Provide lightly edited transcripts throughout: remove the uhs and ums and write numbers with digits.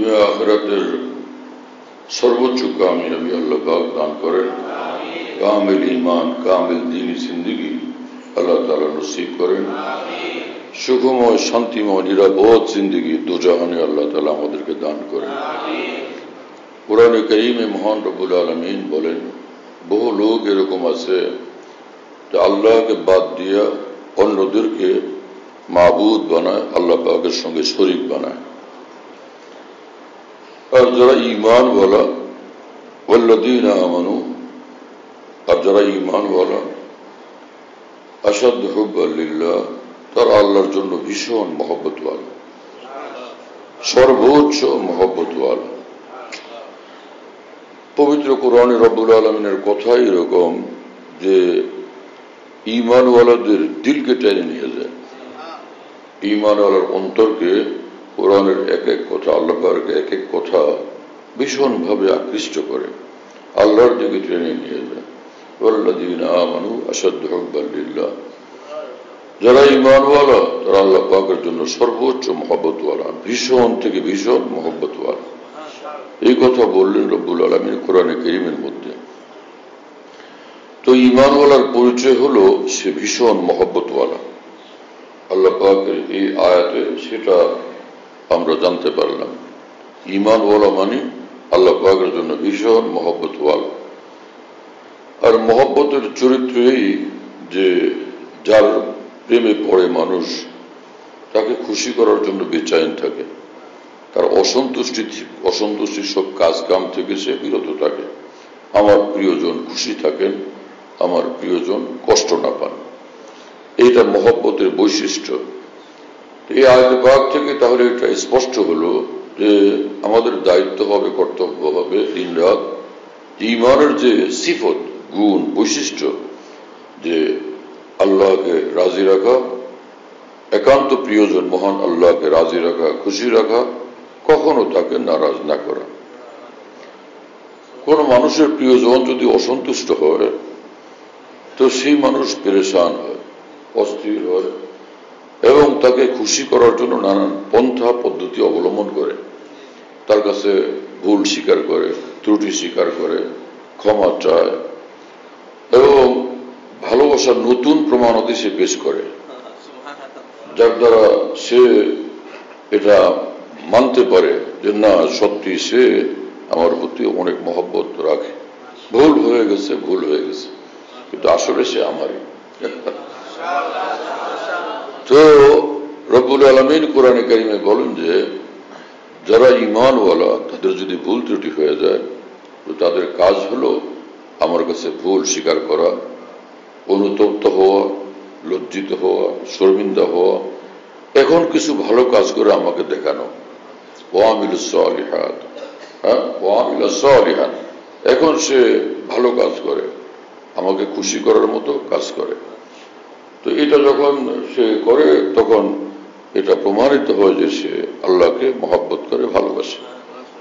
আখিরাতের সর্বোচ্চ কামিয়াবি আল্লাহ পাক দান করেন। কামিল ঈমান, কামিল দ্বীনি জিন্দেগি আল্লাহ তাআলা নসিব করেন। সুখময়, শান্তিময়, নিরাপদ জিন্দেগি দুজাহানে আল্লাহ তাআলা আমাদেরকে দান করেন। কুরআনে কারীমে মহান রব্বুল আলামিন বলেন, বহু লোক এরকম আছে যে আল্লাহকে বাদ দিয়া অন্যদেরকে মাবুদ বানায়, আল্লাহ পাকের সঙ্গে শরীক বানায়। আর যারা ঈমান ওয়ালা ওয়াল্লাযীনা আমানু, আর যারা ঈমান ওয়ালা আশাদ্দু হুব্বান লিল্লাহ, তারা আল্লাহর জন্য ভীষণ মহব্বত ওয়ালা, সর্বোচ্চ মহব্বত ওয়ালা। পবিত্র কোরআনে রব্বুল আলামিনের কথাই এরকম যে ঈমান ওয়ালাদের দিলকে টেনে নিয়ে যায়। ঈমান ওয়ালার অন্তরকে কোরআনের এক এক কথা, আল্লাহ পাকের এক এক কথা ভীষণ ভাবে আকৃষ্ট করে, আল্লাহর দিকে টেনে নিয়ে যায়। ওয়াল্লাযীনা আমানু আশাদ্দু হুব্বান লিল্লাহ, যারা ঈমানওয়ালা তারা আল্লাহ পাকের জন্য সর্বোচ্চ মহব্বতওয়ালা, ভীষণ থেকে ভীষণ মহব্বতওয়ালা। এই কথা বললেন রব্বুল আলামিন কোরআনে কারীমের মধ্যে। তো ঈমানওয়ালার পরিচয় হলো সে ভীষণ মহব্বতওয়ালা। আল্লাহ পাকের এই আয়াতে সেটা আমরা জানতে পারলাম। ঈমানওয়ালা মানে আল্লাহ পাকের জন্য ভীষণ মহব্বতওয়ালা। আর মহব্বতের চরিত্রই যে যার প্রেমে পড়ে মানুষ, তাকে খুশি করার জন্য বেচাইন থাকে, তার অসন্তুষ্টির সব কাজ কাম থেকে সে বিরত থাকে। আমার প্রিয়জন খুশি থাকেন, আমার প্রিয়জন কষ্ট না পান, এইটা মহব্বতের বৈশিষ্ট্য। এই আয়াত পাক থেকে তাহলে এটা স্পষ্ট হলো যে আমাদের দায়িত্ব হবে, কর্তব্য হবে দিন রাত ঈমানের যে সিফত, গুণ, বৈশিষ্ট্য, যে আল্লাহকে রাজি রাখা, একান্ত প্রিয়জন মহান আল্লাহকে রাজি রাখা, খুশি রাখা, কখনো তাকে নারাজ না করা। কোন মানুষের প্রিয়জন যদি অসন্তুষ্ট হয় তো সেই মানুষ পেরেশান হয়, অস্থির হয় এবং তাকে খুশি করার জন্য নানান পন্থা পদ্ধতি অবলম্বন করে, তার কাছে ভুল স্বীকার করে, ত্রুটি স্বীকার করে, ক্ষমা চায় এবং ভালোবাসার নতুন প্রমাণাদি সে পেশ করে, যার দ্বারা সে এটা মানতে পারে যে না, সত্যি সে আমার প্রতি অনেক মহব্বত রাখে। ভুল হয়ে গেছে, ভুল হয়ে গেছে, কিন্তু আসলে সে আমারই। তো রব্বুল আলামিন কোরআনে কারীমে বলেন যে যারা ঈমানওয়ালা তাদের যদি ভুল ত্রুটি হয়ে যায় তো তাদের কাজ হলো আমার কাছে ভুল স্বীকার করা, অনুতপ্ত হওয়া, লজ্জিত হওয়া, শর্মিন্দা হওয়া, এখন কিছু ভালো কাজ করে আমাকে দেখানো। ওয়ামিলুস সালিহাত, ওয়ামিলুস সালিহাত, এখন সে ভালো কাজ করে, আমাকে খুশি করার মতো কাজ করে। তো এটা যখন সে করে তখন এটা প্রমাণিত হয় যে সে আল্লাহকে মহব্বত করে, ভালোবাসে।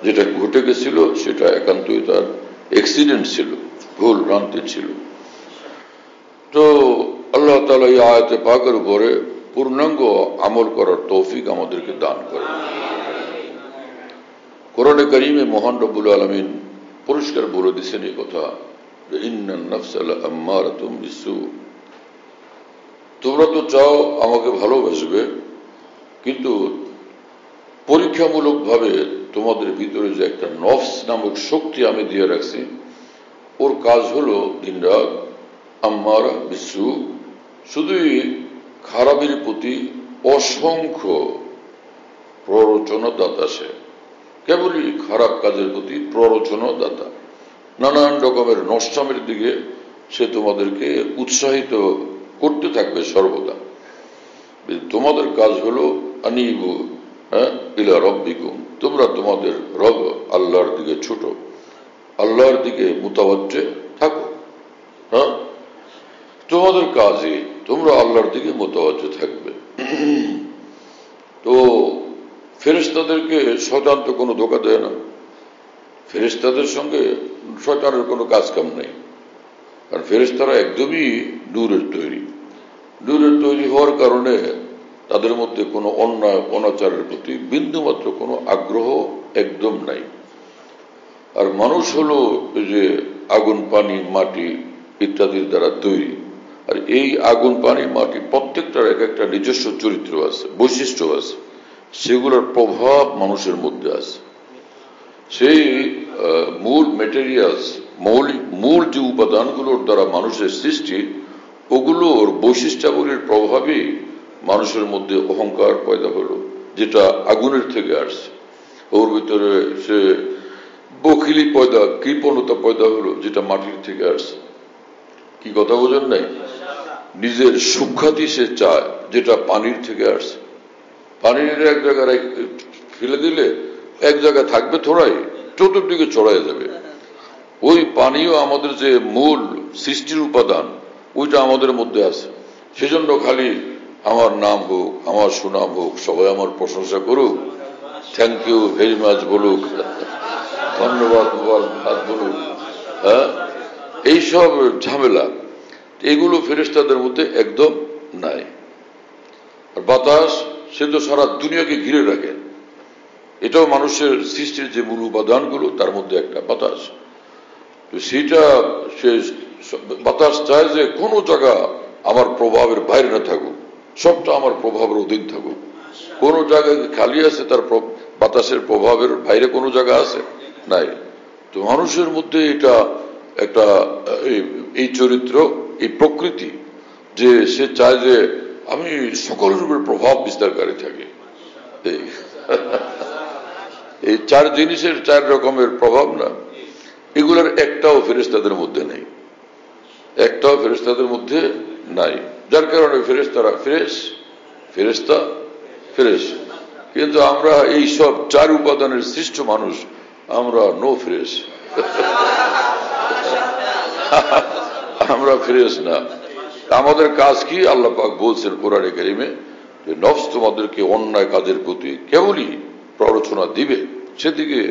যেটা ঘটে গেছিল সেটা একান্তই তার অ্যাক্সিডেন্ট ছিল, ভুল ভ্রান্তি ছিল। তো আল্লাহ তাআলা এই আয়াতে পাকের উপরে পূর্ণাঙ্গ আমল করার তৌফিক আমাদেরকে দান করে। কোরআনে কারীমে মহান রব্বুল আলামিন পরিষ্কার বলে দিয়েছেন এই কথা, ইন্নান নাফসা লাআম্মারাতুম বিসসু, তোমরা তো চাও আমাকে ভালোবাসবে, কিন্তু পরীক্ষামূলক ভাবে তোমাদের ভিতরে যে একটা নফস নামক শক্তি আমি দিয়ে রাখছি, ওর কাজ হলো দিনরাত আম্মারা বিসসু, শুধুই খারাপের প্রতি অসংখ্য প্ররোচনা দাতা। সে কেবলই খারাপ কাজের প্রতি প্ররোচনা দাতা, নানান রকমের নষ্টামের দিকে সে তোমাদেরকে উৎসাহিত করতে থাকবে সর্বদা। তোমাদের কাজ হলো আনিবু ইলা রব্বিকুম, তোমরা তোমাদের রব আল্লাহর দিকে ছুটো, আল্লাহর দিকে মুতাওয়াজ্জে থাকো। তোমাদের কাজে তোমরা আল্লাহর দিকে মুতাওয়াজ্জে থাকবে। তো ফেরেশতাদেরকে শয়তান তো কোনো ধোঁকা দেয় না, ফেরেশতাদের সঙ্গে শয়তানের কোনো কাজ কাম নেই, কারণ ফেরেশতারা একদমই নূরের তৈরি। নূরের তৈরি হওয়ার কারণে তাদের মধ্যে কোনো অন্যায় অনাচারের প্রতি বিন্দুমাত্র কোনো আগ্রহ একদম নাই। আর মানুষ হলো যে আগুন পানি মাটি ইত্যাদির দ্বারা তৈরি। আর এই আগুন পানি মাটি প্রত্যেকটার এক একটা নিজস্ব চরিত্র আছে, বৈশিষ্ট্য আছে, সেগুলোর প্রভাব মানুষের মধ্যে আছে। সেই মূল মেটেরিয়ালস, মূল যে উপাদানগুলোর দ্বারা মানুষের সৃষ্টি, ওগুলোর বৈশিষ্ট্যাবলীর প্রভাবেই মানুষের মধ্যে অহংকার পয়দা হলো, যেটা আগুনের থেকে আসছে। ওর ভিতরে সে বখিলি পয়দা, কৃপণতা পয়দা হলো, যেটা মাটির থেকে আসছে। কি কথা বোঝেন নাই? নিজের সুখ্যাতি সে চায়, যেটা পানির থেকে আসছে। পানির এক জায়গায় ফেলে দিলে এক জায়গায় থাকবে থোড়াই, চতুর্দিকে ছড়াই যাবে। ওই পানিও আমাদের যে মূল সৃষ্টির উপাদান, ওইটা আমাদের মধ্যে আছে। সেজন্য খালি আমার নাম হোক, আমার সুনাম হোক, সবাই আমার প্রশংসা করুক, থ্যাংক ইউ ভেরি মাচ বলুক, ধন্যবাদ বলুক, হ্যাঁ, এইসব ঝামেলা এগুলো ফেরেশতাদের মধ্যে একদম নাই। আর বাতাস, সে তো সারা দুনিয়াকে ঘিরে রাখে। এটাও মানুষের সৃষ্টির যে মূল উপাদানগুলো, তার মধ্যে একটা বাতাস। তো সেটা সে বাতাস চায় যে কোনো জায়গা আমার প্রভাবের বাইরে না থাকুক, সবটা আমার প্রভাবের অধীন থাকুক। কোন জায়গায় খালি আছে তার বাতাসের প্রভাবের বাইরে কোনো জায়গা আছে? নাই। তো মানুষের মধ্যে এটা একটা এই চরিত্র, এই প্রকৃতি, যে সে চায় যে আমি সকলের উপর প্রভাব বিস্তারকারী থাকি। এই চার জিনিসের চার রকমের প্রভাব না, এগুলোর একটাও ফেরেশতাদের মধ্যে নেই, একটাও ফেরেশতাদের মধ্যে নাই। যার কারণে ফেরেশতারা ফেরেশতা ফ্রেশ। কিন্তু আমরা এই সব চার উপাদানের সৃষ্ট মানুষ, আমরা নো ফ্রেশ, আমরা ফ্রেশ না। আমাদের কাজ কি? আল্লাহ পাক বলছেন কোরআনে কারিমে যে নফস তোমাদেরকে অন্যায় কাজের প্রতি কেবলই প্ররোচনা দিবে, সেদিকে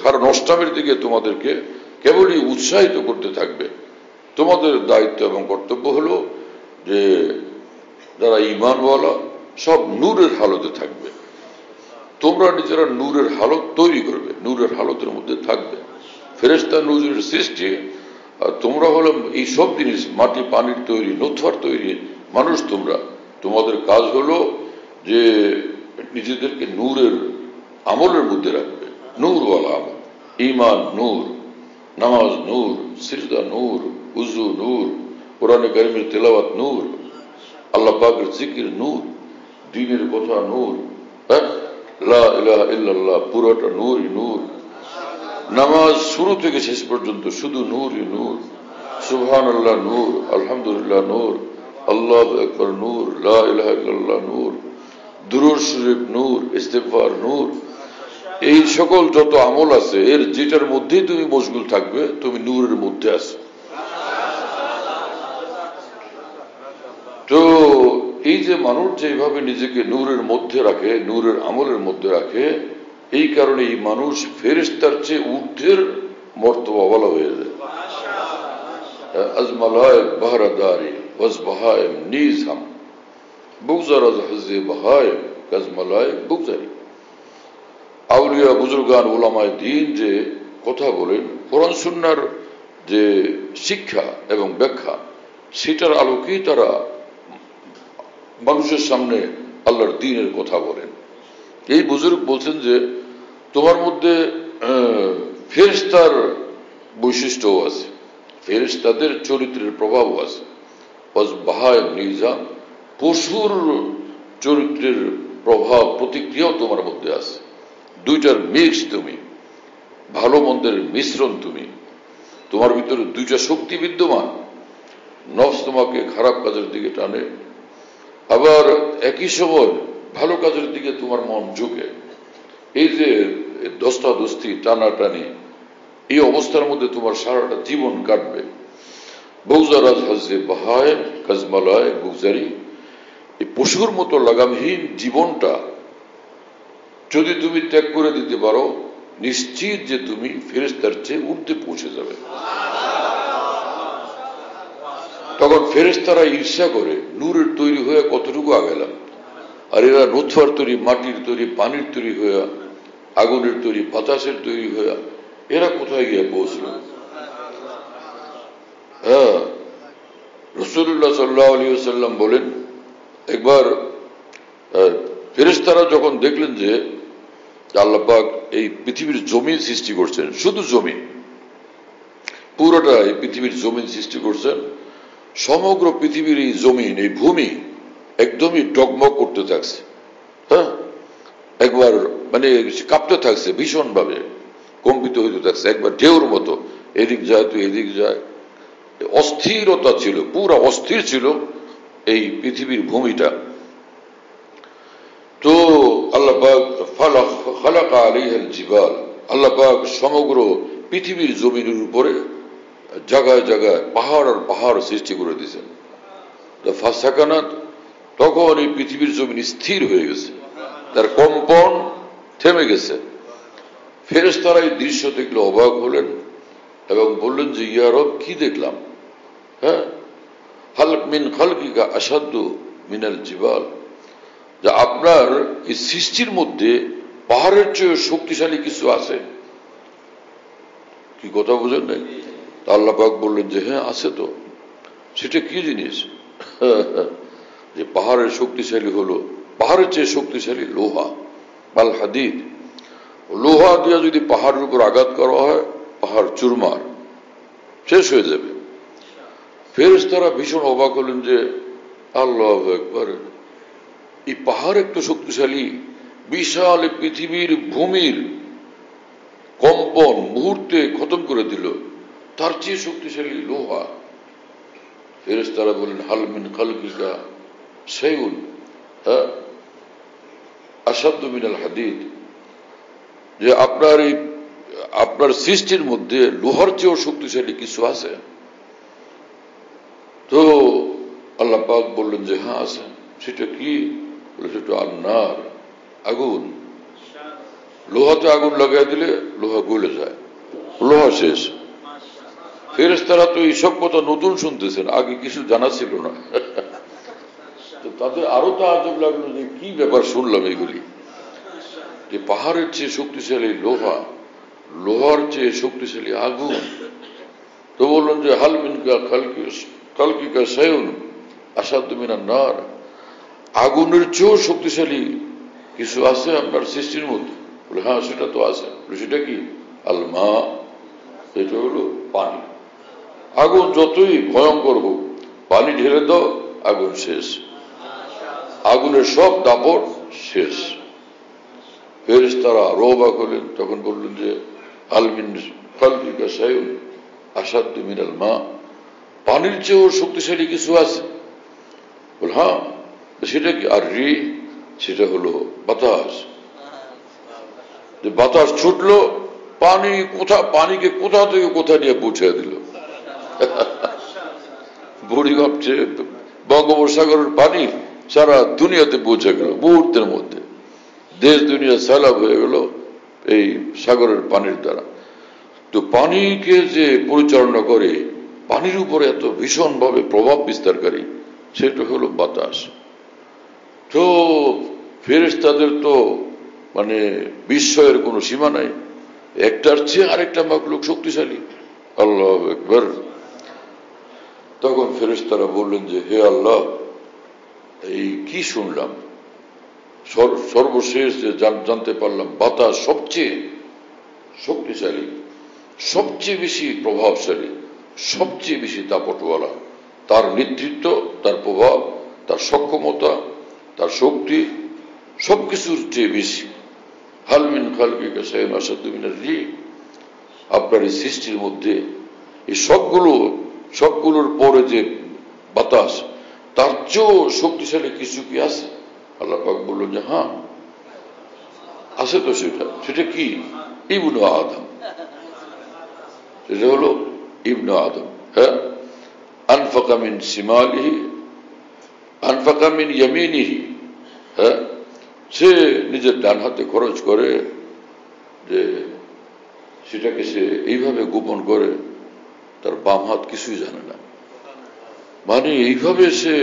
খারাপ নষ্টামের দিকে তোমাদেরকে কেবলই উৎসাহিত করতে থাকবে। তোমাদের দায়িত্ব এবং কর্তব্য হলো যে যারা ঈমানওয়ালা সব নূরের হালতে থাকবে। তোমরা নিজেরা নূরের হালত তৈরি করবে, নূরের হালতের মধ্যে থাকবে। ফেরেশতা নূরের সৃষ্টি, আর তোমরা হলো এই সব জিনিস, মাটি পানির তৈরি, নূতফার তৈরি মানুষ। তোমাদের কাজ হলো যে নিজেদেরকে নূরের আমলের মধ্যে রাখবে, নূরওয়ালা আমল। ঈমান নূর, নামাজ নূর, সিজদা নূর, উযু নূর, কোরআনে কারিমের তেলাওয়াত নূর, আল্লাহ পাকের জিকির নূর, দ্বীনের কথা নূর, লা ইলাহা ইল্লাল্লাহ পুরোটা নূরই নূর। নামাজ শুরু থেকে শেষ পর্যন্ত শুধু নূরই নূর। সুবহানাল্লাহ নূর, আলহামদুলিল্লাহ নূর, আল্লাহু আকবার নূর, লা ইলাহা ইল্লাল্লাহ নূর, দুরূদ শরীফ নূর, ইস্তিগফার নূর। এই সকল যত আমল আছে, এর যেটার মধ্যেই তুমি মশগুল থাকবে, তুমি নূরের মধ্যে আছো। তো এই যে মানুষ যেভাবে নিজেকে নূরের মধ্যে রাখে, নূরের আমলের মধ্যে রাখে, এই কারণে এই মানুষ ফেরেশতার চেয়ে ঊর্ধ্বের মর্তবাওয়ালা হয়ে যায়। আজমালায় বাহরাদারি ওয়াজবাহায় নিজাম বুগজার আজ হাজে বাহায় কাজমালায় বুগজারি। আউলিয়া বুজুর্গান উলামায়ে দ্বীন যে কথা বলেন, কোরআন সুন্নাহর যে শিক্ষা এবং ব্যাখ্যা, সেটার আলোকেই তারা মানুষের সামনে আল্লাহর দ্বীনের কথা বলেন। এই বুজুর্গ বলছেন যে তোমার মধ্যে ফেরেশতার বৈশিষ্ট্যও আছে, ফেরেশতাদের চরিত্রের প্রভাবও আছে। ওয়াজবাহায় নিজাম, পশুর চরিত্রের প্রভাব প্রতিক্রিয়াও তোমার মধ্যে আছে। দুইটার মিক্স তুমি, ভালো মন্দের মিশ্রণ তুমি। তোমার ভিতরে দুইটা শক্তি বিদ্যমান। নফস তোমাকে খারাপ কাজের দিকে টানে, আবার একই সময় ভালো কাজের দিকে তোমার মন ঝুঁকে। এই যে দস্তাদস্তি, টানাটানি, এই অবস্থার মধ্যে তোমার সারাটা জীবন কাটবে। বৌজারাজ হাজে বাহায় কাজমালায় বুগজারি, এই পশুর মতো লাগামহীন জীবনটা যদি তুমি ত্যাগ করে দিতে পারো, নিশ্চিত যে তুমি ফেরেশতার চেয়ে ঊর্ধ্বে পৌঁছে যাবে। তখন ফেরেশতারা ঈর্ষা করে, নূরের তৈরি হয়ে কতটুকু আগালাম, আর এরা নুতফার তৈরি, মাটির তৈরি, পানির তৈরি হইয়া, আগুনের তৈরি, বাতাসের তৈরি হইয়া এরা কোথায় গিয়ে পৌঁছল? হ্যাঁ, রাসূলুল্লাহ সাল্লাল্লাহু আলাইহি ওয়াসাল্লাম বলেন, একবার ফেরেশতারা যখন দেখলেন যে আল্লাহ পাক এই পৃথিবীর জমিন সৃষ্টি করছেন, শুধু জমিন, পুরোটা এই পৃথিবীর জমিন সৃষ্টি করছেন, সমগ্র পৃথিবীর এই জমিন, এই ভূমি একদমই ডগমগ করতে থাকছে। হ্যাঁ, একবার মানে কাঁপতে থাকছে, ভীষণ ভাবে কম্পিত হইতে থাকছে, একবার ঢেউর মতো এদিক যায় তো এদিক যায়, অস্থিরতা ছিল, পুরা অস্থির ছিল এই পৃথিবীর ভূমিটা। তো আল্লাহ পাক খালাকা আলাইহাল জিবাল, আল্লাহ পাক সমগ্র পৃথিবীর জমিনের উপরে জায়গায় জায়গায় পাহাড় আর পাহাড় সৃষ্টি করে দিয়েছেন। ফাসাকানাত, তখন এই পৃথিবীর জমিন স্থির হয়ে গেছে, তার কম্পন থেমে গেছে। ফেরেশতারা এই দৃশ্য দেখলে অবাক হলেন এবং বললেন যে ইয়া রব, কি দেখলাম? হ্যাঁ, হাল মিন খালকিকা আসাদ্দু মিনাল জিবাল, যে আপনার এই সৃষ্টির মধ্যে পাহাড়ের চেয়ে শক্তিশালী কিছু আছে। কি কথা বুঝেন নাই? আল্লাহ পাক বললেন যে হ্যাঁ আছে তো। সেটা কি জিনিস? যে পাহাড়ের শক্তিশালী হলো, পাহাড়ের চেয়ে শক্তিশালী লোহা, আল হাদিদ। লোহা দিয়ে যদি পাহাড়ের উপর আঘাত করা হয়, পাহাড় চুরমার শেষ হয়ে যাবে। ফেরেশতারা ভীষণ অবাক হলেন যে আল্লাহু আকবার, এই পাহাড় একটু শক্তিশালী, বিশাল পৃথিবীর ভূমির কম্পন মুহূর্তে খতম করে দিল, তার চেয়ে শক্তিশালী লোহা। ফেরেশতারা বলেন হাল মিন খালকিকা শাইউন আসাদ্দু মিনাল হাদিদ, যে আপনার সৃষ্টির মধ্যে লোহার চেয়েও শক্তিশালী কিছু আছে? তো আল্লাহ পাক বললেন যে হ্যাঁ আছে। সেটা কি? বলে সেটা আন্নার, আগুন। লোহাতে আগুন লাগাই দিলে লোহা গলে যায়, লোহা শেষ। ফেরেশতারা তো এইসব কথা নতুন শুনতেছেন, আগে কিছু জানা ছিল না। তো তাদের আরো তাআজ্জুব লাগলো যে কি ব্যাপার শুনলাম এগুলি, যে পাহাড়ের চেয়ে শক্তিশালী লোহা, লোহার চেয়ে শক্তিশালী আগুন। তো বললেন যে হাল মিনকা খালকিকা শাইউন আসাদ্দু মিনান নার, আগুনের চেয়েও শক্তিশালী কিছু আছে আপনার সৃষ্টির মধ্যে? বলে হ্যাঁ সেটা তো আছে। সেটা কি? আল মা, এটা হলো পানি। আগুন যতই ভয়ঙ্কর হোক, পানি ঢেলে দাও, আগুন শেষ, আগুনের সব দাপট শেষ। ফেরেশতারা আরো অবাক হলেন, তখন বললেন যে আল মিন খালকিকা শাইউন আসাদ্দু মিনাল মা, পানির চেয়েও শক্তিশালী কিছু আছে? বল হ্যাঁ। সেটা কি? আর রি, সেটা হলো বাতাস। যে বাতাস ছুটলো, পানিকে কোথা থেকে কোথা নিয়ে পৌঁছে দিল। বুড়ি ভাবছে বঙ্গোপসাগরের পানি সারা দুনিয়াতে পৌঁছে গেল মুহূর্তের মধ্যে, দেশ দুনিয়া সয়লাব হয়ে গেল এই সাগরের পানির দ্বারা। তো পানিকে যে পরিচালনা করে, পানির উপরে এত ভীষণ ভাবে প্রভাব বিস্তারকারী, সেটা হলো বাতাস। তো ফেরেশতাদের তো মানে বিস্ময়ের কোনো সীমা নাই, একটার চেয়ে আরেকটা মাখলুক শক্তিশালী। আল্লাহু আকবার। তখন ফেরেশতারা বললেন যে হে আল্লাহ, এই কি শুনলাম? সর্বশেষ যে জানতে পারলাম বাতাস সবচেয়ে শক্তিশালী, সবচেয়ে বেশি প্রভাবশালী, সবচেয়ে বেশি দাপটওয়ালা। তার নেতৃত্ব, তার প্রভাব, তার সক্ষমতা, তার শক্তি সবকিছুর চেয়ে বেশি। হাল মিন খালকিকা শাইউন আসাদ্দু মিনার রিহ, আপনার এই সৃষ্টির মধ্যে এই সবগুলোর পরে যে বাতাস, তার চেয়েও শক্তিশালী কিছু কি আছে? আল্লাহ পাক বললেন যে হ্যাঁ আছে তো। সেটা কি? ইবনু আদম। সেটা হলো ইবনু আদম। হ্যাঁ, আনফাকা মিন শিমালিহি আনফাকা মিন ইয়ামিনিহি, হ্যাঁ, সে নিজের ডান হাতে খরচ করে, যে সেটাকে সে এইভাবে গোপন করে, তার বাম হাত কিছুই জানে না। মানে এইভাবে সে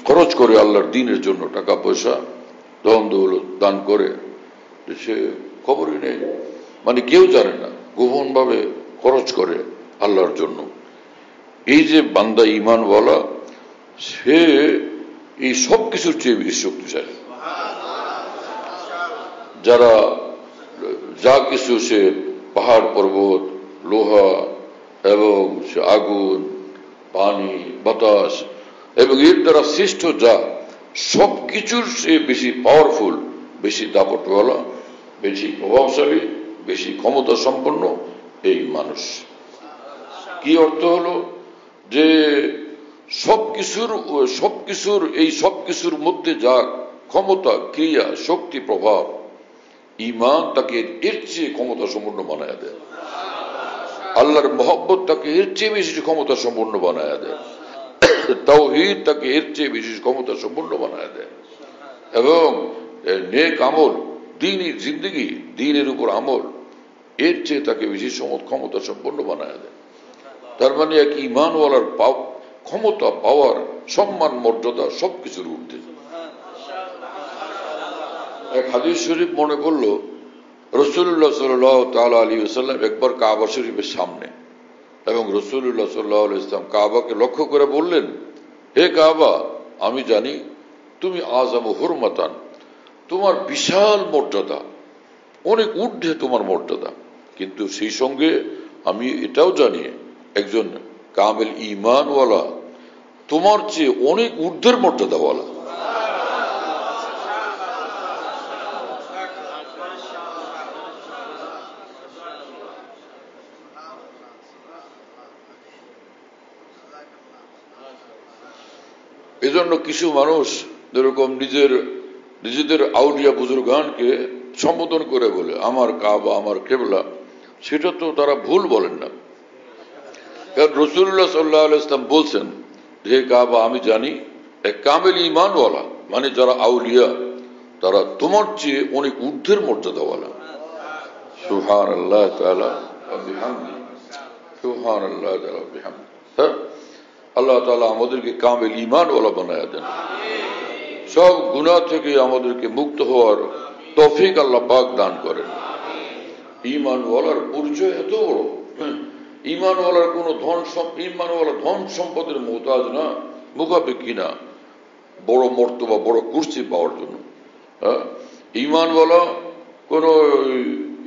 খরচ করে আল্লাহর দ্বীনের জন্য, টাকা পয়সা ধন দৌলত দান করে, সে খবরই নেই, মানে কেউ জানে না, গোপন ভাবে খরচ করে আল্লাহর জন্য। এই যে বান্দা ঈমানওয়ালা, সে এই সব কিছুর চেয়ে বেশি শক্তিশালী। যারা যা কিছু সে পাহাড় পর্বত, লোহা এবং সে আগুন, পানি, বাতাস এবং এর দ্বারা সৃষ্ট যা সবকিছুর সে বেশি পাওয়ারফুল, বেশি দাপটওয়ালা, বেশি প্রভাবশালী, বেশি ক্ষমতা সম্পন্ন এই মানুষ। কি অর্থ হলো যে সবকিছুর মধ্যে যা ক্ষমতা, ক্রিয়া, শক্তি, প্রভাব, ঈমান তাকে এর চেয়ে ক্ষমতা সম্পন্ন বানায় দেয়। আল্লাহর মহব্বত তাকে এর চেয়ে বেশি ক্ষমতা সম্পন্ন বানায় দেয়। তাওহীদ তাকে এর চেয়ে বেশি ক্ষমতা সম্পন্ন বানায় দেয়। এবং নেক আমল, দ্বীনি জিন্দেগি, দ্বীনের উপর আমল, এর চেয়ে তাকে বেশি ক্ষমতা সম্পন্ন বানায় দেয়। তার মানে এক ঈমানওয়ালার ক্ষমতা, পাওয়ার, সম্মান, মর্যাদা সবকিছুর ঊর্ধ্বে। এক হাদিস শরীফ মনে পড়লো, রাসূলুল্লাহ সাল্লাল্লাহু তাআলা আলাইহি ওয়াসাল্লাম একবার কাবা শরীফের সামনে, এবং রাসূলুল্লাহ সাল্লাল্লাহু আলাইহি ওয়াসাল্লাম কাবাকে লক্ষ্য করে বললেন, হে কাবা, আমি জানি তুমি আযামু হুরমাতান, তোমার বিশাল মর্যাদা, অনেক ঊর্ধ্বে তোমার মর্যাদা, কিন্তু সেই সঙ্গে আমি এটাও জানি একজন কামেল ঈমানওয়ালা তোমার চেয়ে অনেক ঊর্ধ্বের মর্যাদাওয়ালা। এজন্য কিছু মানুষ যেরকম নিজেদের আউলিয়া বুজুর্গানকে সম্বোধন করে বলে আমার কাবা, আমার কিবলা, সেটা তো তারা ভুল বলেন না। কারণ রাসূলুল্লাহ সাল্লাল্লাহু আলাইহি ওয়াসাল্লাম বলছেন, হে কাবা, আমি জানি এক কামেল ঈমানওয়ালা মানে যারা আউলিয়া, তারা তোমার চেয়ে অনেক ঊর্ধ্বের মর্যাদাওয়ালা। সুবহানাল্লাহ তাআলা ওয়া বিহামদিহি, সুবহানাল্লাহ তাআলা ওয়া বিহামদিহি। হ্যাঁ, আল্লাহ তাআলা আমাদেরকে কামেল ঈমানওয়ালা বানায়া দেন, সব গুনাহ থেকে আমাদেরকে মুক্ত হওয়ার তৌফিক আল্লাহ পাক দান করেন। ঈমানওয়ালার পরিচয় এত বড়, ঈমানওয়ালার কোন ঈমানওয়ালা ধন সম্পদের মুহতাজ না, মুখাপেক্ষী না বড় মর্তবা, বড় কুরসি পাওয়ার জন্য। ঈমানওয়ালা কোন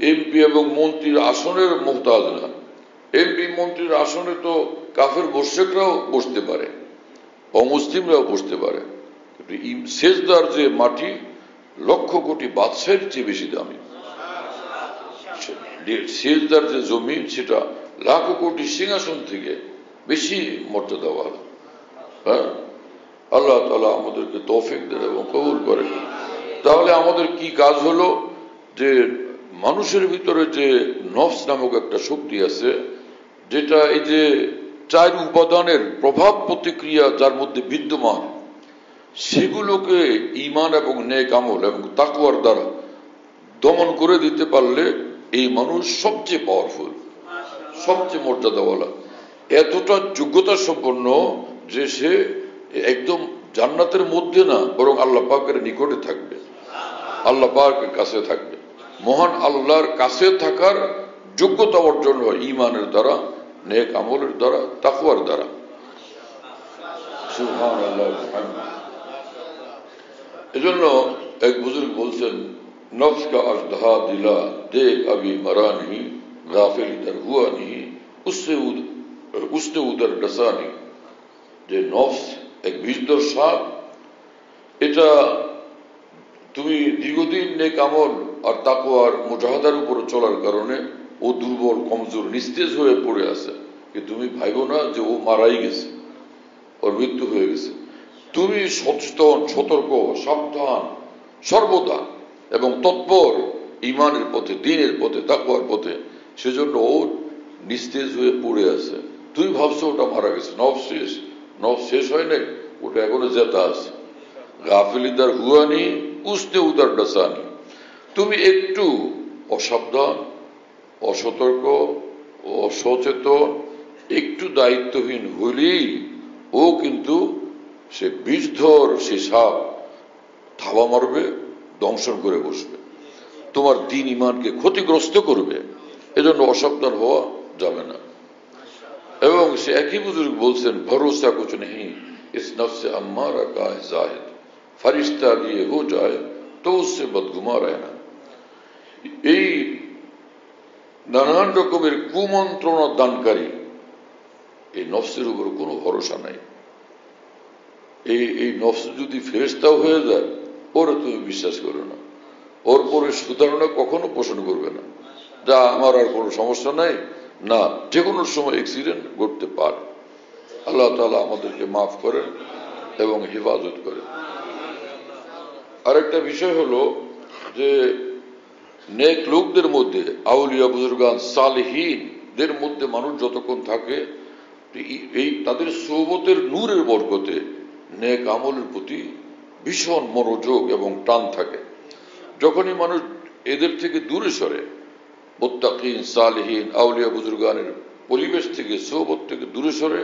এমপি এবং মন্ত্রীর আসনের মুহতাজ না। এমপি মন্ত্রীর আসনে তো কাফের মুশরিকরাও বসতে পারে, অমুসলিমরাও বসতে পারে, কিন্তু সেজদার যে মাটি লক্ষ কোটি বাদশাহের চেয়ে বেশি দামি, সেজদার যে জমিন সেটা লাখো কোটি সিংহাসন থেকে বেশি মর্যাদাওয়ালা। হ্যাঁ, আল্লাহ তাআলা আমাদেরকে তৌফিক দেন এবং কবুল করেন। তাহলে আমাদের কি কাজ হলো, যে মানুষের ভিতরে যে নফস নামক একটা শক্তি আছে, যেটা এই যে চার উপাদানের প্রভাব প্রতিক্রিয়া যার মধ্যে বিদ্যমান, সেগুলোকে ঈমান এবং নেক আমল এবং তাকওয়ার দ্বারা দমন করে দিতে পারলে এই মানুষ সবচেয়ে পাওয়ারফুল, সবচেয়ে মর্যাদাওয়ালা, এতটা যোগ্যতা সম্পন্ন যে সে একদম জান্নাতের মধ্যে না, বরং আল্লাহ পাকের নিকটে থাকবে, আল্লাহ পাকের কাছে থাকবে। মহান আল্লাহর কাছে থাকার যোগ্যতা অর্জন হয় ঈমানের দ্বারা, নেক আমলের দ্বারা, তাকওয়ার দ্বারা। সুবহানাল্লাহ। এজন্য এক বুজুর্গ বলছেন, নফস কা আজদহা দিলা দেখ আবি মারা नहीं, গাফিল ইধর হুয়া नहीं, उसने उधर डसा नहीं। যে নফস এক বিষধর সাপ, এটা তুমি দীর্ঘদিন নেক আমল আর তাকওয়ার মুজাহাদার উপরে চলার কারণে ও দুর্বল, কমজোর, নিস্তেজ হয়ে পড়ে আছে, যে তুমি ভাইবো না যে ও মারাই গেছে, ওর মৃত্যু হয়ে গেছে। তুমি সচেতন, সতর্ক, সাবধান সর্বদা এবং তৎপর ঈমানের পথে, দ্বীনের পথে, তাকওয়ার পথে, সেজন্য ও নিস্তেজ হয়ে পড়ে আছে। তুমি ভাবছো ওটা মারা গেছে, নফস শেষ, নফস শেষ হয় নাই, ওটা এখনো জেতা আছে। গাফিল ইদার হুয়ানি, উসনে উদার ডাসানি। তুমি একটু অসাবধান, অসতর্ক, অসচেতন, একটু দায়িত্বহীন হইলেই ও কিন্তু সে বিষধর সে সাপ থাবা মারবে, দংশন করে বসবে, তোমার দিন ইমানকে ক্ষতিগ্রস্ত করবে। এজন্য অসাবধান হওয়া যাবে না। এবং সে একই বুজুর্গ বলছেন, ভরসা কুছ নেই ইস নফসে আম্মারা কা है जाहिद फरिश्ता लिए हो जाए तो उससे बदगुमार रहना। এই নানান রকমের কুমন্ত্রণা দানকারী এই নফসের উপর কোনো ভরসা নাই। এই নফস যদি ফেরেশতাও হয়ে যায়, ওরা তুমি বিশ্বাস করো না, ওর পরে সুধারণা কখনো পোষণ করবে না, যা আমার আর কোনো সমস্যা নাই, না, যে কোনো সময় অ্যাক্সিডেন্ট ঘটতে পারে। আল্লাহ তাআলা আমাদেরকে মাফ করেন এবং হেফাজত করেন। আরেকটা বিষয় হলো যে নেক লোকদের মধ্যে, আউলিয়া বুজুর্গান সালেহীনদের মধ্যে মানুষ যতক্ষণ থাকে, এই তাদের সোহবতের নূরের বরকতে নেক আমলের প্রতি ভীষণ মনোযোগ এবং টান থাকে। যখনই মানুষ এদের থেকে দূরে সরে, মুত্তাকিন সালেহীন আউলিয়া বুজুর্গানের পরিবেশ থেকে, সোহবত থেকে দূরে সরে,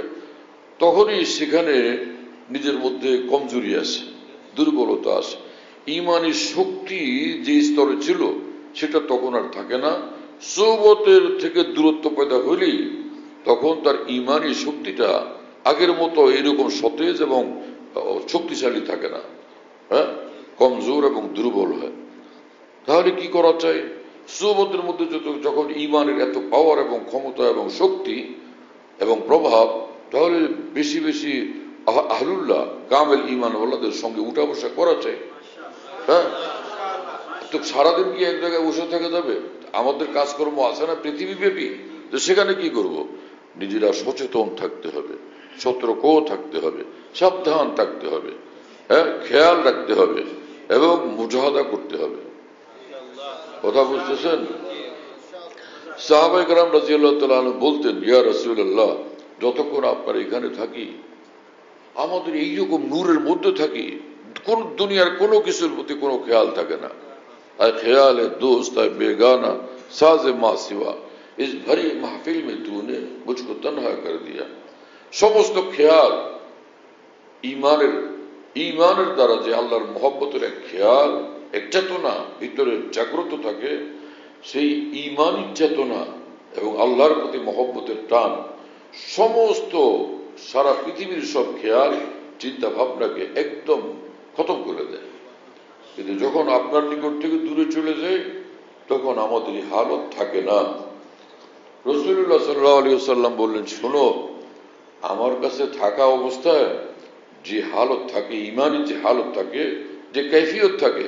তখনই সেখানে নিজের মধ্যে কমজোরি আসে, দুর্বলতা আসে। ইমানি শক্তি যে স্তরে ছিল সেটা তখন আর থাকে না। সোহবতের থেকে দূরত্ব পয়দা হলেই তখন তার ইমানি শক্তিটা আগের মতো এরকম সতেজ এবং শক্তিশালী থাকে না, হ্যাঁ, কমজোর এবং দুর্বল হয়। তাহলে কি করা চাই? সোহবতের মধ্যে যখন ইমানের এত পাওয়ার এবং ক্ষমতা এবং শক্তি এবং প্রভাব, তাহলে বেশি বেশি আহলুল্লাহ কামেল ঈমানওয়ালাদের সঙ্গে উঠা বসা করা চাই। হ্যাঁ, তো সারাদিন কি এক জায়গায় বসে থাকা যাবে? আমাদের কাজকর্ম আছে না পৃথিবীব্যাপী, তো সেখানে কি করব? নিজেরা সচেতন থাকতে হবে, সতর্ক থাকতে হবে, সাবধান থাকতে হবে, হ্যাঁ, খেয়াল রাখতে হবে এবং মুজাহাদা করতে হবে। কথা বুঝতেছেন? সাহাবায়ে কেরাম রাদিয়াল্লাহু তাআলা আনহু বলতেন, ইয়া রাসূলুল্লাহ, যতক্ষণ আপনার এখানে থাকি, আমাদের এইরকম নূরের মধ্যে থাকি, কোন দুনিয়ার কোনো কিছুর প্রতি কোনো খেয়াল থাকে না। আর খেয়াল দোস্ত আর বেগানা সাজে মা সিওয়া ইস ভরি মাহফিল মে তুনে মুঝকো তনহা কর দিয়া। সমস্ত খেয়াল ইমানের দ্বারা যে আল্লাহর মহব্বতের এক খেয়াল, এক চেতনা ভিতরে জাগ্রত থাকে, সেই ইমানি চেতনা এবং আল্লাহর প্রতি মহব্বতের টান সমস্ত সারা পৃথিবীর সব খেয়াল চিন্তা ভাবনাকে একদম খতম করে দেয়। কিন্তু যখন আপনার নিকট থেকে দূরে চলে যায়, তখন আমাদের এই হালত থাকে না। রাসূলুল্লাহ সাল্লাল্লাহু আলাইহি ওয়াসাল্লাম বললেন, শোনো, আমার কাছে থাকা অবস্থায় যে হালত থাকে, ইমানি যে হালত থাকে, যে কাইফিয়ত থাকে,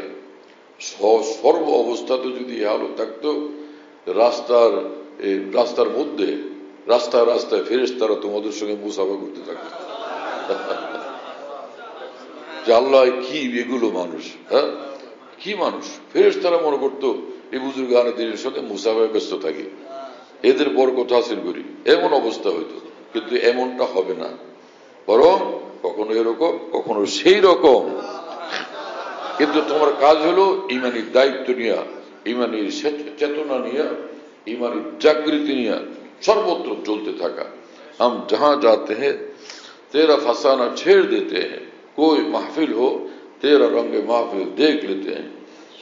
সর্ব অবস্থাতে যদি এই হালত থাকতো, রাস্তার মধ্যে রাস্তায় রাস্তায় ফেরেশতারা তোমাদের সঙ্গে মুসাফা করতে থাকতো। যে আল্লাহ কি এগুলো মানুষ, হ্যাঁ, কি মানুষ! ফেরেশতারা মনে করতো এই বুজুর্গানদের সঙ্গে মুসাফায় ব্যস্ত থাকে, এদের বরকত হাসিল করি, এমন অবস্থা হইতো। কিন্তু এমনটা হবে না, বরং কখনো এরকম, কখনো সেই রকম। কিন্তু তোমার কাজ হলো ইমানের দায়িত্ব নিয়ে, ইমানের চেতনা নিয়ে, ইমানের জাগৃতি নিয়ে सर्वत्र चलते থাকা। हम जहां जाते हैं तेरा फसाना छेड़ देते हैं, कोई महफिल हो तेरा रंगे महफिल देख लेते हैं।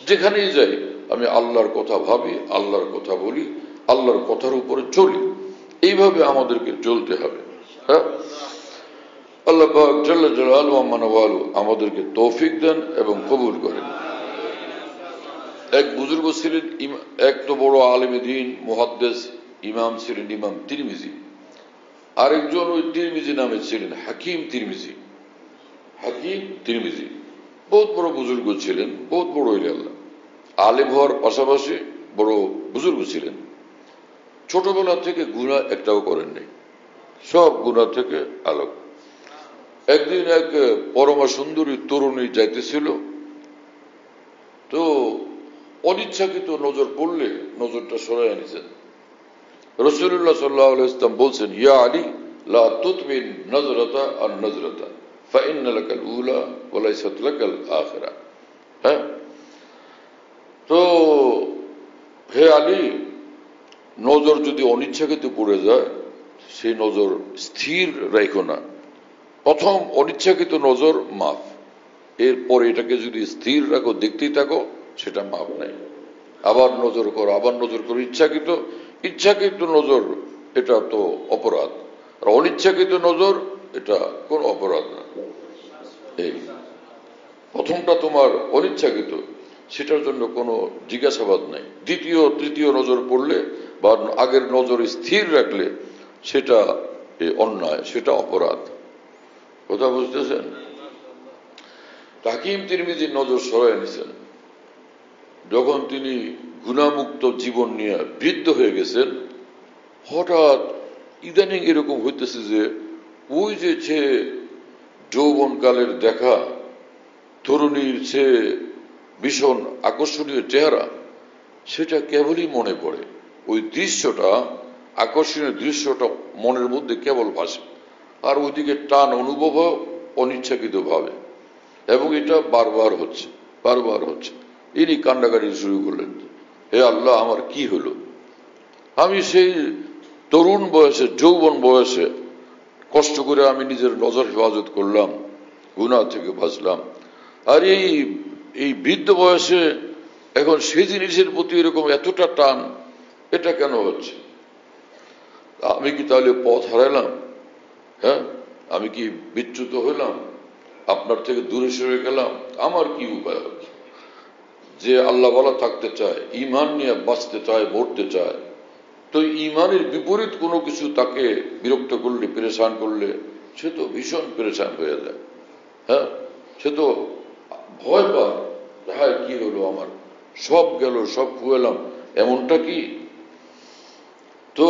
যেখানেই যাই আমি আল্লাহর কথা ভাবি, আল্লাহর কথা বলি, আল্লাহর কথার উপরে চলি। এইভাবে আমাদেরকে চলতে হবে। হ্যাঁ, আল্লাহ পাক জাল্লা জালালুহু ওয়া মানওয়ালু আমাদেরকে তৌফিক দেন এবং কবুল করেন। এক বুজুর্গ ছিলেন, এক তো বড় আলেমে দ্বীন মুহাদ্দিস ইমাম ছিলেন ইমাম তিরমিজি। আরেকজন ওই তিরমিজি নামে ছিলেন হাকিম তিরমিজি। হাকিম তিরমিজি বহুত বড় বুজুর্গ ছিলেন, বহুত বড় আল্লাহ আলেম হওয়ার পাশাপাশি বড় বুজুর্গ ছিলেন। ছোটবেলা থেকে গুনাহ একটাও করেন নাই, সব গুনাহ থেকে আলোক। একদিন এক পরমা সুন্দরী তরুণী যাইতেছিল, তো অনিচ্ছাকৃত নজর পড়লে নজরটা সরাই আনিছেন। রাসূলুল্লাহ সাল্লাল্লাহু আলাইহি ওয়াসাল্লাম বলছেন, ইয়া আলী লা তুতমিন নজরাতা আন নজরাতা ফাইন্না লাকাল উলা ওয়া লাইসাত লাকাল আখিরা। হ্যাঁ, তো হে আলী, নজর যদি অনিচ্ছাকৃত পড়ে যায়, সেই নজর স্থির রাখো না, প্রথম অনিচ্ছাকৃত নজর মাফ, এরপর এটাকে যদি স্থির রাখো, দেখতেই থাকো, সেটা মাফ নাই। আবার নজর করো, আবার নজর করো। ইচ্ছাকৃত ইচ্ছাকৃত নজর এটা তো অপরাধ, আর অনিচ্ছাকৃত নজর এটা কোন অপরাধ না। এই প্রথমটা তোমার অনিচ্ছাকৃত, সেটার জন্য কোনো জিজ্ঞাসাবাদ নাই। দ্বিতীয় তৃতীয় নজর পড়লে বা আগের নজর স্থির রাখলে সেটা অন্যায়, সেটা অপরাধ। কথা বুঝতেছেন? হাকিম তিরমিজির নজর সরাই নিছেন যখন তিনি গুনাহমুক্ত জীবন নিয়ে বৃদ্ধ হয়ে গেছেন। হঠাৎ ইদানিং এরকম হইতেছে যে ওই যে যৌবনকালের দেখা তরুণীর চেয়ে ভীষণ আকর্ষণীয় চেহারা, সেটা কেবলই মনে পড়ে। ওই দৃশ্যটা, আকর্ষণীয় দৃশ্যটা মনের মধ্যে কেবল ভাসে, আর ওইদিকে টান অনুভব অনিচ্ছাকৃত ভাবে, এবং এটা বারবার হচ্ছে, বারবার হচ্ছে। ইনি কান্নাকাটি শুরু করলেন, হে আল্লাহ, আমার কি হলো? আমি সেই তরুণ বয়সে, যৌবন বয়সে কষ্ট করে আমি নিজের নজর হেফাজত করলাম, গুনাহ থেকে বাঁচলাম, আর এই বৃদ্ধ বয়সে এখন সেই জিনিসের প্রতি এরকম এতটা টান, এটা কেন হচ্ছে? আমি কি তাহলে পথ হারাইলাম? হ্যাঁ, আমি কি বিচ্যুত হইলাম? আপনার থেকে দূরে সরে গেলাম? আমার কি উপায় হচ্ছে? যে আল্লাহ ওয়ালা থাকতে চায়, ঈমান নিয়ে বাঁচতে চায়, মরতে চায়, তো ঈমানের বিপরীত কোনো কিছু তাকে বিরক্ত করলে, পেরেশান করলে, সে তো ভীষণ পেরেশান হয়ে যায়। হ্যাঁ, সে তো ভয় পায়, হ্যাঁ কি হলো আমার, সব গেল, সব খুয়ালাম, এমনটা কি? তো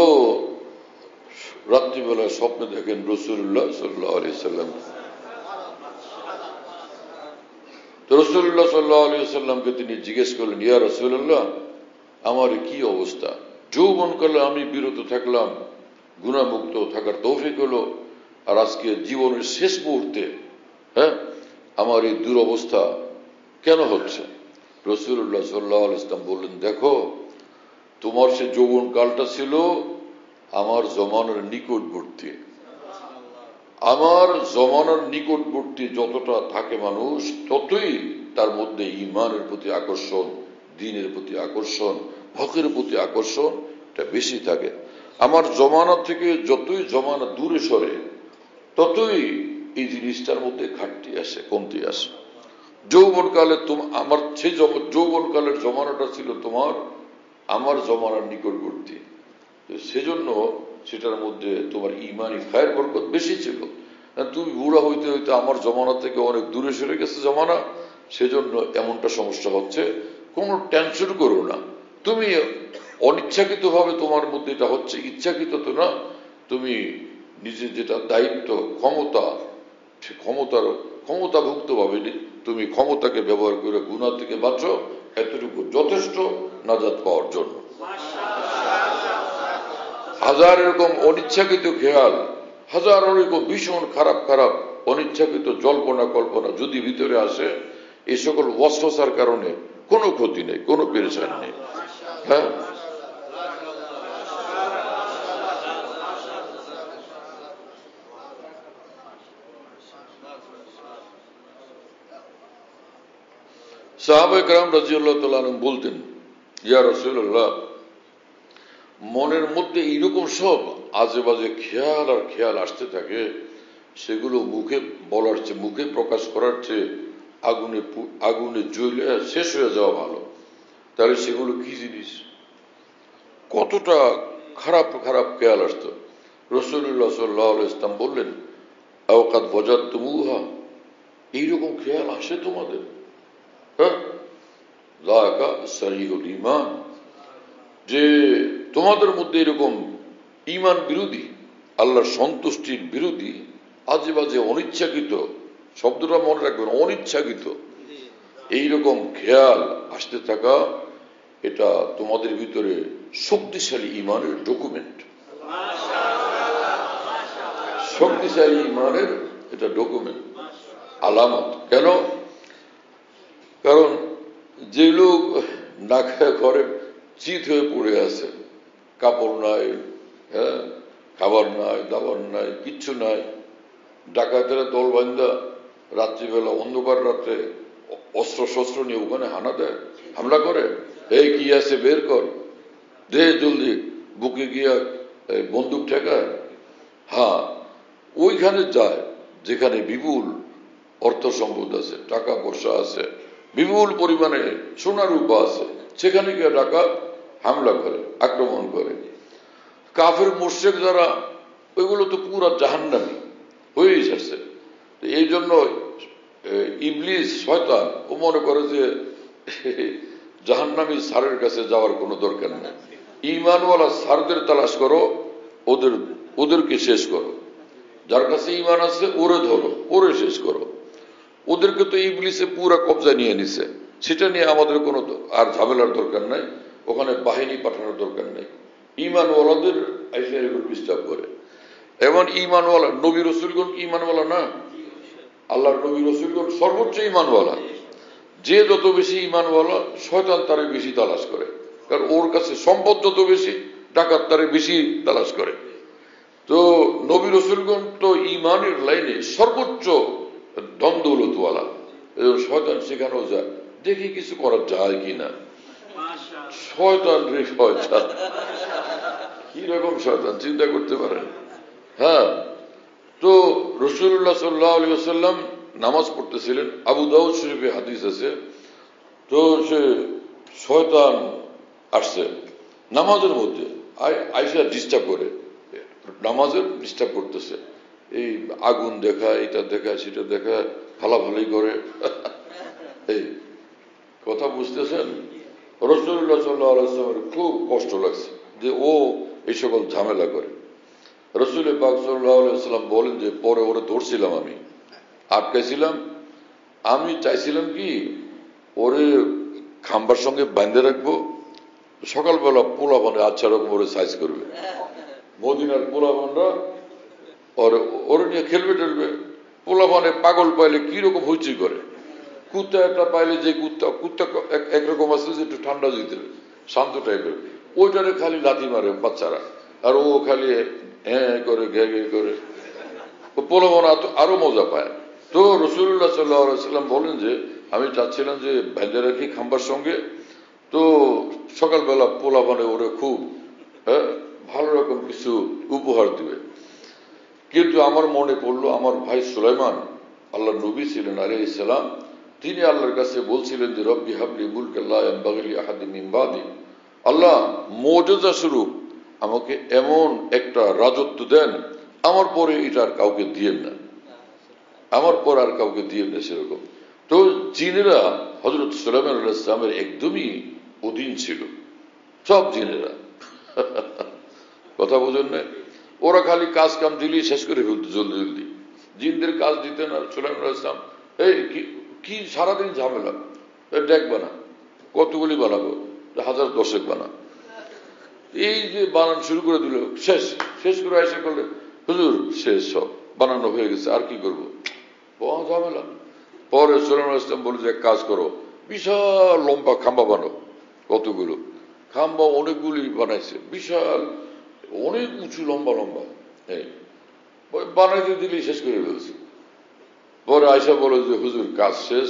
রাত্রিবেলায় স্বপ্নে দেখেন রাসূলুল্লাহ সাল্লাল্লাহু আলাইহি সাল্লাম। তো রাসূলুল্লাহ সাল্লাল্লাহু আলাইহি সাল্লামকে তিনি জিজ্ঞেস করলেন, ইয়া রাসূলুল্লাহ, আমার কি অবস্থা? যৌবনকালে আমি বিরত থাকলাম, গুনাহমুক্ত থাকার তৌফিক হলো, আর আজকে জীবনের শেষ মুহূর্তে হ্যাঁ আমার এই দুরবস্থা কেন হচ্ছে? রাসূলুল্লাহ সাল্লাল্লাহু আলাইহি সাল্লাম বললেন, দেখো, তোমার সে যৌবন কালটা ছিল আমার জমানার নিকটবর্তী। আমার জমানার নিকটবর্তী যতটা থাকে মানুষ, ততই তার মধ্যে ঈমানের প্রতি আকর্ষণ, দ্বীনের প্রতি আকর্ষণ, হকের প্রতি আকর্ষণ এটা বেশি থাকে। আমার জমানা থেকে যতই জমানা দূরে সরে, ততই এই জিনিসটার মধ্যে ঘাটতি আসে, কমতি আসে। যৌবনকালে আমার সেই যৌবনকালের জমানাটা ছিল তোমার আমার জমানার নিকটবর্তী, সেজন্য সেটার মধ্যে তোমার ঈমানি খায়ের বরকত বেশি ছিল। তুমি বুড়া হইতে হইতে আমার জমানা থেকে অনেক দূরে সরে গেছে জমানা, সেজন্য এমনটা সমস্যা হচ্ছে। কোনো টেনশন করো না, তুমি অনিচ্ছাকৃত ভাবে তোমার মধ্যে এটা হচ্ছে, ইচ্ছাকৃত তো না। তুমি নিজের যেটা দায়িত্ব, ক্ষমতা, সে ক্ষমতাভুক্ত ভাবে তুমি ক্ষমতাকে ব্যবহার করে গুনাহ থেকে বাঁচো, এতটুকু যথেষ্ট নাজাত পাওয়ার জন্য। হাজার এরকম অনিচ্ছাকৃত খেয়াল, হাজার এরকম ভীষণ খারাপ খারাপ অনিচ্ছাকৃত জল্পনা কল্পনা যদি ভিতরে আসে, এই সকল ওয়াসওয়াসার কারণে কোনো ক্ষতি নেই, কোনো পেরেশানি নেই। হ্যাঁ, সাহাবায়ে কেরাম রাদিয়াল্লাহু তাআলা আনহুম বলতেন, ইয়া রাসূলুল্লাহ, মনের মধ্যে এইরকম সব আজে বাজে খেয়াল আর খেয়াল আসতে থাকে, সেগুলো মুখে বলার চেয়ে, মুখে প্রকাশ করার চেয়ে আগুনে জ্বলে শেষ হয়ে যাওয়া ভালো। তাহলে সেগুলো কি জিনিস? কতটা খারাপ খারাপ খেয়াল আসতো। রাসূলুল্লাহ সাল্লাল্লাহু আলাইহি ওয়াসাল্লাম বললেন, আওকাদ ওয়াজাদতুমুহা, এইরকম খেয়াল আসে তোমাদের? হ্যাঁ, যাকা সারিহুল ঈমান, যে তোমাদের মধ্যে এরকম ঈমান বিরোধী, আল্লাহর সন্তুষ্টির বিরোধী, আজে বাজে অনিচ্ছাকৃত, শব্দটা মনে রাখবেন, অনিচ্ছাকৃত এইরকম খেয়াল আসতে থাকা, এটা তোমাদের ভিতরে শক্তিশালী ঈমানের ডকুমেন্ট, শক্তিশালী ঈমানের এটা ডকুমেন্ট, আলামত। কেন? কারণ যে লোক না খেয়ে ঘরে চিত হয়ে পড়ে আছে, কাপড় নাই, হ্যাঁ, খাবার নাই, দাবার নাই, কিচ্ছু নাই, ডাকাতেরা দল বান্ধা রাত্রিবেলা অন্ধকার রাত্রে অস্ত্র শস্ত্র নিয়ে ওখানে হামলা করে, এই কি আছে বের কর, দে জলদি, বুকে গিয়া বন্দুক ঠেকায়। হ্যাঁ, ওইখানে যায় যেখানে বিপুল অর্থ সম্পদ আছে, টাকা পয়সা আছে, বিপুল পরিমাণে সোনা রূপা আছে, সেখানে গিয়ে ডাকাত হামলা করে, আক্রমণ করে। কাফের মুশরিক যারা, ওইগুলো তো পুরা জাহান্নামী হয়েই যাচ্ছে। এই জন্য ইবলিস শয়তান ও মনে করে যে জাহান্নামী স্যারের কাছে যাওয়ার কোনো দরকার নেই, ঈমানওয়ালা স্যারদের তালাশ করো, ওদেরকে শেষ করো, যার কাছে ঈমান আছে ওরে ধরো, ওরে শেষ করো। ওদেরকে তো ইবলিসে পুরা কবজা নিয়ে নিছে, সেটা নিয়ে আমাদের কোনো আর ঝামেলার দরকার নাই, ওখানে বাহিনী পাঠানোর দরকার নেই। ঈমানওয়ালাদের এসে এরকম ডিস্টার্ব করে। এবং ঈমানওয়ালা নবী রসুলগণ কি ঈমানওয়ালা না? আল্লাহর নবী রসুলগণ সর্বোচ্চ ঈমানওয়ালা। যে যত বেশি ঈমানওয়ালা, শয়তান তারে বেশি তালাশ করে, কারণ ওর কাছে সম্পদ যত বেশি, ডাকাত তারে বেশি তালাশ করে। তো নবী রসুলগণ তো ঈমানের লাইনে সর্বোচ্চ ধন দৌলতওয়ালা, শয়তান সেখানেও যায়, দেখি কিছু করা যায় কিনা। শয়তান রে শয়তান, কি রকম শয়তান চিন্তা করতে পারেন। হ্যাঁ, তো রাসূলুল্লাহ সাল্লাল্লাহু আলাইহি ওয়াসাল্লাম নামাজ পড়তেছিলেন, আবু দাউদ শরীফে হাদিস আছে। তো সে শয়তান আসছে নামাজের মধ্যে, আইসা ডিস্টার্ব করে, নামাজের ডিস্টার্ব করতেছে, এই আগুন দেখায়, এটা দেখায়, সেটা দেখায়, ফালাফালি করে। এই কথা বুঝতেছেন? রাসূলুল্লাহ সাল্লাল্লাহু আলাইহি ওয়াসাল্লামের খুব কষ্ট লাগছে যে ও এই সকল ঝামেলা করে। রাসূল পাক সাল্লাল্লাহু আলাইহি ওয়াসাল্লাম বলেন যে পরে ওরে ধরছিলাম, আমি আটকাইছিলাম, আমি চাইছিলাম কি ওরে খাম্বার সঙ্গে বাঁধে রাখবো, সকালবেলা পোলাপানে আচ্ছা রকম ওরে সাইজ করবে, মদিনার পোলাপানরা ওরে নিয়ে খেলবে টেলবে। পোলাপানে পাগল পাইলে কিরকম হইচই করে, কুত্তা একটা পাইলে, যে কুত্তা একরকম আছে যে একটু ঠান্ডা দিতে শান্ত টাইপের, ওইটারে খালি লাথি মারে বাচ্চারা, আর ও খালি হ্যাঁ করে ঘে ঘে করে, পোলাপান আরো মজা পায়। তো রাসূলুল্লাহ সাল্লাল্লাহু আলাইহি ওয়াসাল্লাম বলেন যে আমি চাচ্ছিলাম যে বেঁধে রাখি খাম্বার সঙ্গে, তো সকালবেলা পোলাপানে ওরে খুব ভালো রকম কিছু উপহার দিবে। কিন্তু আমার মনে পড়লো আমার ভাই সুলাইমান, আল্লাহর নবী ছিলেন আলাইহিস সালাম, তিনি আল্লাহর কাছে বলছিলেন যে রব্বি হাবলি মুলকান লা ইয়ানবাগি লি আহাদিন মিন বাদি, আল্লাহ মুজিজা স্বরূপ আমাকে এমন একটা রাজত্ব দেন, আমার পরে এটা আর কাউকে দিয়েন না, আমার পর আর কাউকে দিয়েন না সেরকম। তো জিনেরা হযরত সুলাইমান আলাইহিস সালামের একদমই অধীন ছিল, সব জিনেরা। কথা বোঝেন না? ওরা খালি কাজ কাম দিলেই শেষ করে ফেলতো জলদি জলদি, জিনদের কাজ দিতেন। আর সুলাইমান আলাইহিস সালাম এই কি সারাদিন ঝামেলা, ডেক বানা, কতগুলি বানাবো, 1000 বানা, এই যে বানান শুরু করে দিল, শেষ করে এসে করলে হুজুর শেষ, সব বানানো হয়ে গেছে, আর কি করবো, বড় ঝামেলা। পরে সুলাইমান আলাইহিস সালাম বলে যে কাজ করো, বিশাল লম্বা খাম্বা বানো, কতগুলো খাম্বা অনেকগুলি বানাইছে, বিশাল অনেক উঁচু লম্বা লম্বা, বানাইতে দিলেই শেষ করে ফেলছে। পরে আয়সা বলে যে হুজুর কাজ শেষ,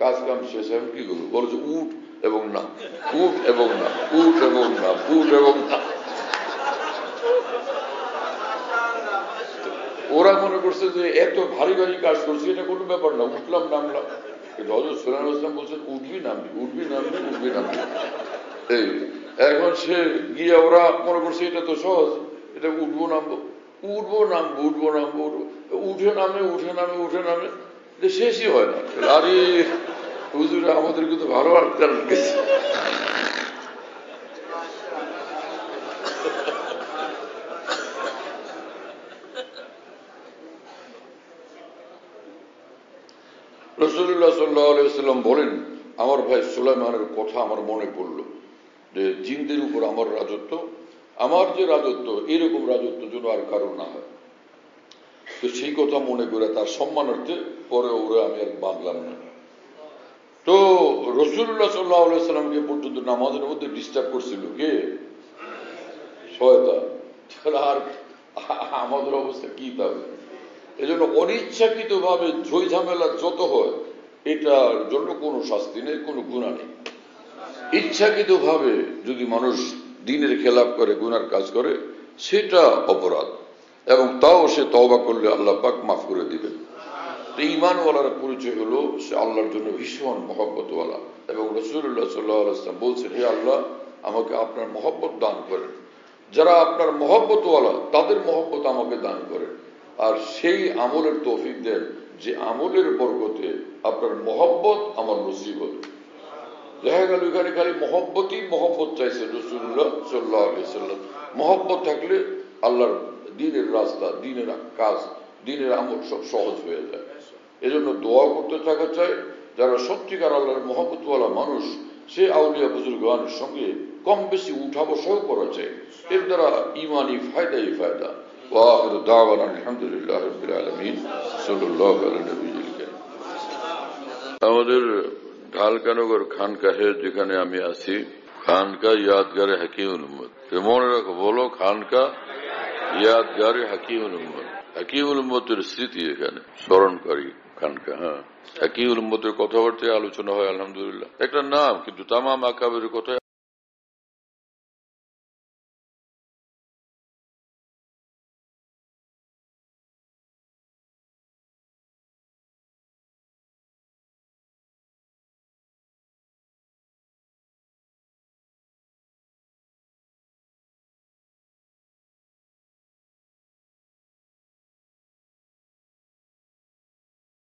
কাজ কাম শেষ, আমি কি করবো? বলে যে উঠ এবং না, উঠ এবং না, উঠ এবং না, উঠ এবং না। ওরা মনে করছে যে এত ভারী ভারী কাজ করছি, এটা কোনো ব্যাপার না, উঠলাম নামলাম। কিন্তু হযরত সুলাইমান আলাইহিস সালাম বলছেন উঠবি নামবি, উঠবি নামবি, উঠবি নামবি। এই এখন সে গিয়ে ওরা মনে করছে এটা তো সহজ, এটা উঠবো নামবো, উঠবো নামবো, উঠবো নামবো, উঠে নামে উঠে নামে উঠে নামে, শেষই হয় না। আরে হুজুর আমাদের কিন্তু ভালো আটকার গেছে। রাসূলুল্লাহ সাল্লাল্লাহু আলাইহি ওয়াসাল্লাম বলেন আমার ভাই সুলাইমানের কথা আমার মনে পড়ল যে জিনদের উপর আমার রাজত্ব, আমার যে রাজত্ব, এরকম রাজত্ব যেন আর কারো না হয়। তো সেই কথা মনে করে তার সম্মানার্থে পরে ওরা আমি আর বাঁধলাম না। তো রাসূলুল্লাহ সাল্লাল্লাহু আলাইহি ওয়াসাল্লামকে পর্যন্ত নামাজের মধ্যে ডিস্টার্ব করছিল কে? শয়তান। আর আমাদের অবস্থা কি তাহলে? এজন্য অনিচ্ছাকৃতভাবে ঝই ঝামেলা যত হয় এটার জন্য কোনো শাস্তি নেই, কোনো গুনাহ নেই। ইচ্ছাকৃতভাবে যদি মানুষ দ্বীনের খেলাফ করে, গুনার কাজ করে, সেটা অপরাধ, এবং তাও সে তওবা করলে আল্লাহ পাক মাফ করে দিবেন। ঈমানওয়ালার পরিচয় হলো সে আল্লাহর জন্য ভীষণ মহব্বতওয়ালা, এবং রাসূলুল্লাহ সাল্লাল্লাহু আলাইহি ওয়াসাল্লাম বলছেন, হে আল্লাহ, আমাকে আপনার মহব্বত দান করেন। যারা আপনার মহব্বতওয়ালা তাদের মহব্বত আমাকে দান করেন, আর সেই আমলের তৌফিক দেন যে আমলের বরকতে আপনার মহব্বত আমার নসিব হবে। দেখা গেল এখানে খালি মহব্বত চাইছে রাসূলুল্লাহ সাল্লাল্লাহু আলাইহি ওয়াসাল্লাম। মহব্বত থাকলে আল্লাহর দ্বীনের রাস্তা, দ্বীনের কাজ, দ্বীনের আমল সব সহজ হয়ে যায়। এজন্য দোয়া করতে থাকা চাই। যারা সত্যিকার আল্লাহর মহব্বতওয়ালা মানুষ, সে আউলিয়া বুজুর্গানের সঙ্গে কম বেশি উঠা বসাও করা চাই। এর দ্বারা ইমানি ফায়দাই ফায়দা। ওয়া আখিরু দাওয়ানা আলহামদুলিল্লাহি রাব্বিল আলামিন সাল্লাল্লাহু আলা নবিয়িল কারীম। আমাদের ঢালকানগর খানকাহে যেখানে আমি আছি, খানকা ইয়াদগারে হাকিমুল উম্মত। মনে রাখো, বলো খানকা ইয়াদগারে হাকিমুল উম্মত। হাকিমুল উম্মতের স্মৃতি এখানে স্মরণকারী খানকা। হ্যাঁ, হাকিমুল উম্মতের কথাবার্তায় আলোচনা হয়, আলহামদুলিল্লাহ। একটা নাম, কিন্তু তামাম আকাবের কথা